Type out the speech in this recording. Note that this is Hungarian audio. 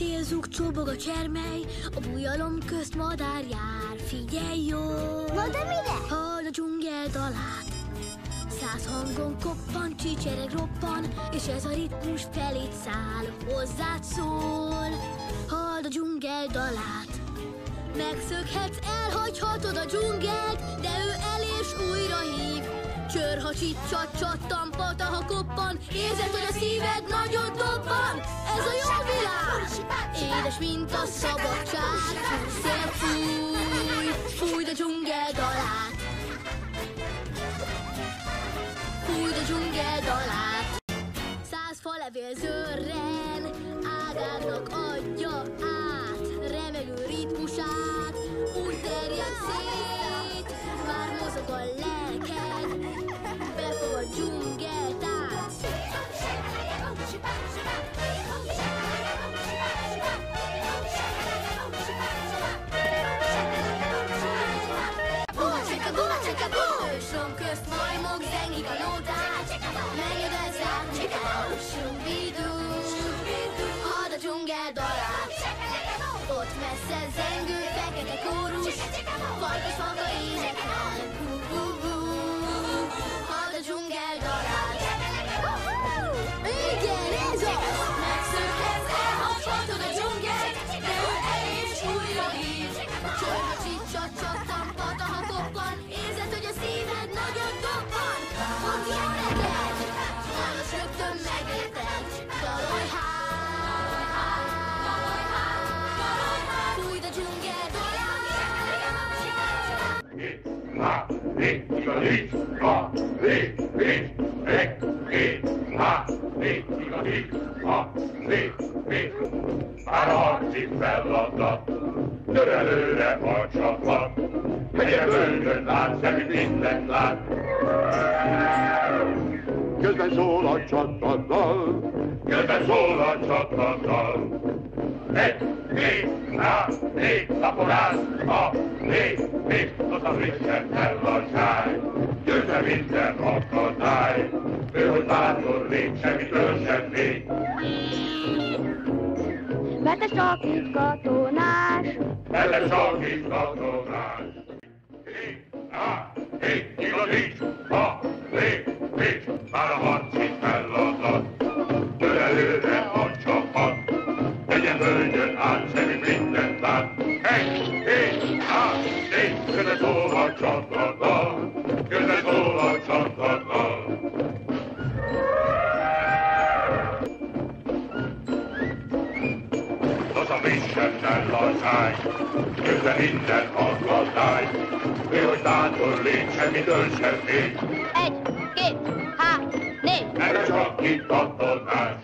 Célzuk, csobog a csermely, a bújalom közt madár jár. Figyelj jól! Na de mire? Halld a dzsungel dalát. 100 hangon koppan, csicsereg roppan, és ez a ritmus felét száll, hozzád szól. Halld a dzsungel dalát. Megszökhetsz, elhagyhatod a dzsungelt, de ő el és újra hív. Csör, ha csicsat, csattan, pata, ha koppan, érzed, hogy a szíved nagyot dobban. Ez a jó világ, édes, mint a szabadság. Szél fúj, fújd a dzsungel dalát. Fújd a dzsungel dalát. 100 falevél zörren, ágáknak adja át remegő ritmusát. Úgy terjed szét, már mozog a lelked, befogad dzsungel tánc. Ősrom közt majmok zengik a nótát, megjövesz rám, subidú, halld a dzsungel dalát. Ott messze zengő fekete kórus, farkas maga énekel, halld a dzsungel dalát. Igen, ez az! Megszökhetsz, elhagyhatod a dzsungelt, de ő el és újra hív. Csör, ha csicsat, csattan, pata, ha koppan, érzed, hogy a szíved nagyon dobban. Mondd ilyen neked, hallas rögtön megérted, dalolj hát, fújd a dzsungel Már a harci feladat, tör előre a csapat, megye bőrön lát, szemű mindent lát. Közben szól a csatadal, közben szól a csatadal. 1, 2, 3, 4, szaporász, a 4, oda frissen el a csáj. Győzze minden akadály, ő, hogy bátor légy, semmitől sem fény. Mert a sakít katonás. Mert a sakít katonás. Igazíts, ha nincs, már a harci feladat. Tör előre a csapat, tegyen völgyön át, semmi mindent lát. 1, 2, 3, 4, közben szól a csatadal, közben szól a csatadal. Oda frissen el a csáj, közben minden akadály. Ő, hogy bátor légy, semmitől sem fény. 1, 2, 3, 4. Erre csak itt katonás.